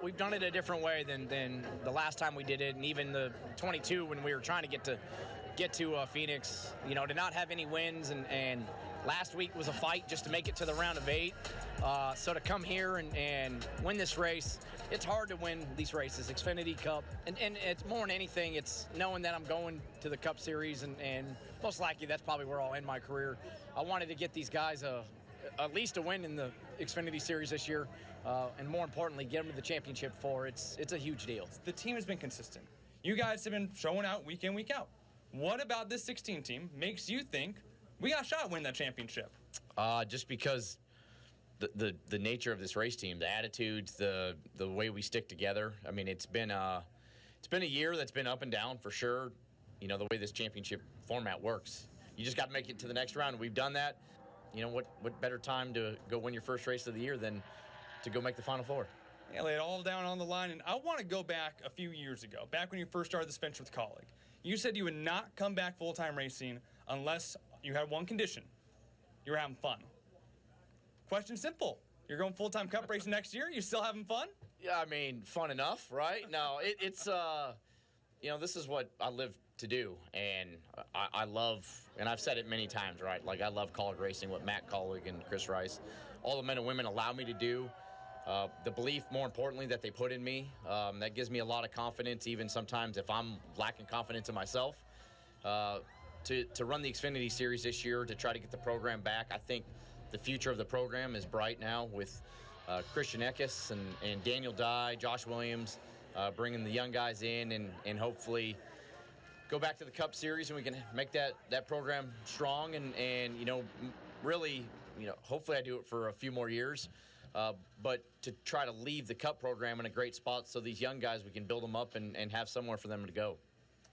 we've done it a different way than the last time we did it, and even the 22 when we were trying to get to Phoenix. To not have any wins, and last week was a fight just to make it to the round of 8. So to come here and win this race, it's hard to win these races, Xfinity Cup, and it's more than anything, it's knowing that I'm going to the Cup Series, and most likely that's probably where I'll end my career. I wanted to get these guys at least a win in the Xfinity Series this year, and more importantly, get them to the championship floor. It's a huge deal. The team has been consistent. You guys have been showing out week in, week out. What about this 16 team makes you think we got a shot at winning that championship? Just because the nature of this race team, the attitudes, the way we stick together. I mean, it's been a year that's been up and down for sure. The way this championship format works. You just got to make it to the next round. We've done that. What better time to go win your first race of the year than to go make the Final Four? Yeah, lay it all down on the line. And I want to go back a few years ago, back when you first started this venture with Colleague. You said you would not come back full-time racing unless you had one condition. You were having fun. Question simple. You're going full-time Cup racing next year? You still having fun? Yeah, I mean, fun enough, right? No, it's this is what I live to do, and I love, and I've said it many times, right? Like, I love Colleague racing, what Matt Colleague and Chris Rice, all the men and women allow me to do. The belief, more importantly, that they put in me, that gives me a lot of confidence, even sometimes if I'm lacking confidence in myself. To run the Xfinity Series this year, to try to get the program back, I think the future of the program is bright now with Christian Eckes and Daniel Dye, Josh Williams, bringing the young guys in and hopefully go back to the Cup Series, and we can make that program strong and really, hopefully I do it for a few more years. But to try to leave the Cup program in a great spot so these young guys, we can build them up and have somewhere for them to go.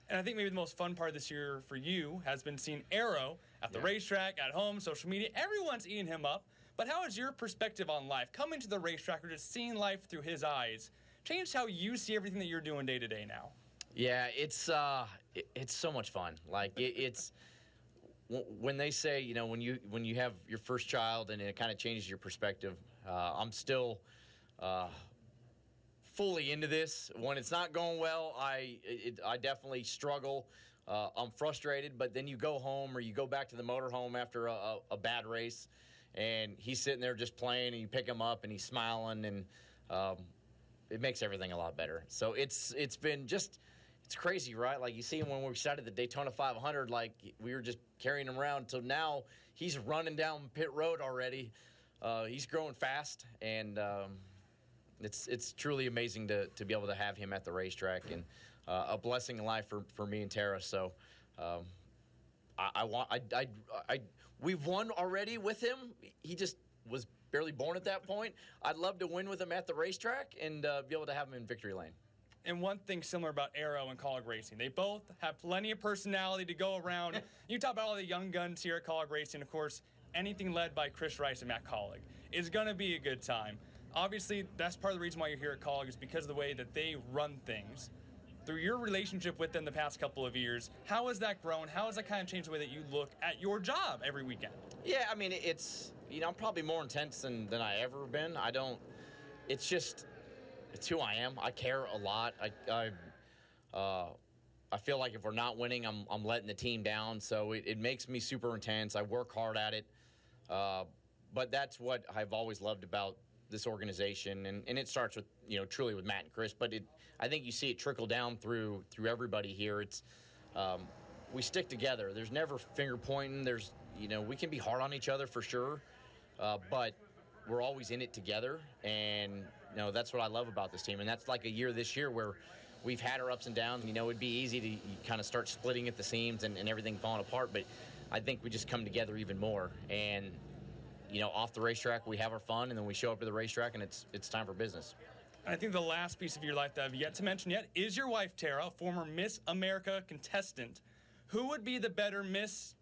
And I think maybe the most fun part this year for you has been seeing Arrow at the racetrack, at home, social media. Everyone's eating him up. But how has your perspective on life, coming to the racetrack or just seeing life through his eyes, changed how you see everything that you're doing day to day now? Yeah, it's so much fun. Like it's when they say, when you have your first child and it kind of changes your perspective. I'm still fully into this. When it's not going well, I definitely struggle. I'm frustrated, but then you go home or you go back to the motorhome after a bad race, and he's sitting there just playing, and you pick him up and he's smiling, and it makes everything a lot better. So it's been just. It's crazy, right? Like, you see him when we started the Daytona 500, like, we were just carrying him around. So now he's running down pit road already. He's growing fast, and it's truly amazing to be able to have him at the racetrack, and a blessing in life for me and Tara. So we've won already with him. He just was barely born at that point. I'd love to win with him at the racetrack and be able to have him in victory lane. And one thing similar about Arrow and Colleague Racing, they both have plenty of personality to go around. You talk about all the young guns here at Colleague Racing. Of course, anything led by Chris Rice and Matt Colleague is going to be a good time. Obviously, that's part of the reason why you're here at Colleague, is because of the way that they run things. Through your relationship with them the past couple of years, how has that grown? How has that kind of changed the way that you look at your job every weekend? Yeah, I mean, it's, I'm probably more intense than I ever been. It's who I am. I care a lot. I feel like if we're not winning, I'm letting the team down. So it makes me super intense. I work hard at it. But that's what I've always loved about this organization. And it starts with, truly with Matt and Chris. But I think you see it trickle down through everybody here. It's we stick together. There's never finger pointing. There's, we can be hard on each other for sure. But we're always in it together, and that's what I love about this team. And that's like a year this year where we've had our ups and downs. It'd be easy to kind of start splitting at the seams and everything falling apart, but I think we just come together even more. And off the racetrack we have our fun, and then we show up to the racetrack and it's time for business. I think the last piece of your life that I've yet to mention yet is your wife, Tara, a former Miss America contestant. Who would be the better Miss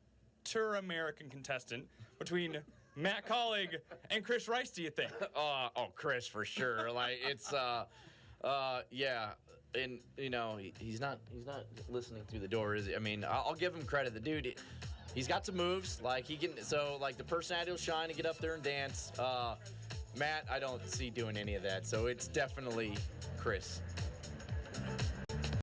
American contestant between Matt Colleague and Chris Rice, do you think? Chris for sure. Like, it's yeah, and he's not listening through the door, is he? I mean, I'll give him credit. The dude, he's got some moves. Like, he can, so like the personality will shine to get up there and dance. Matt, I don't see doing any of that. So it's definitely Chris.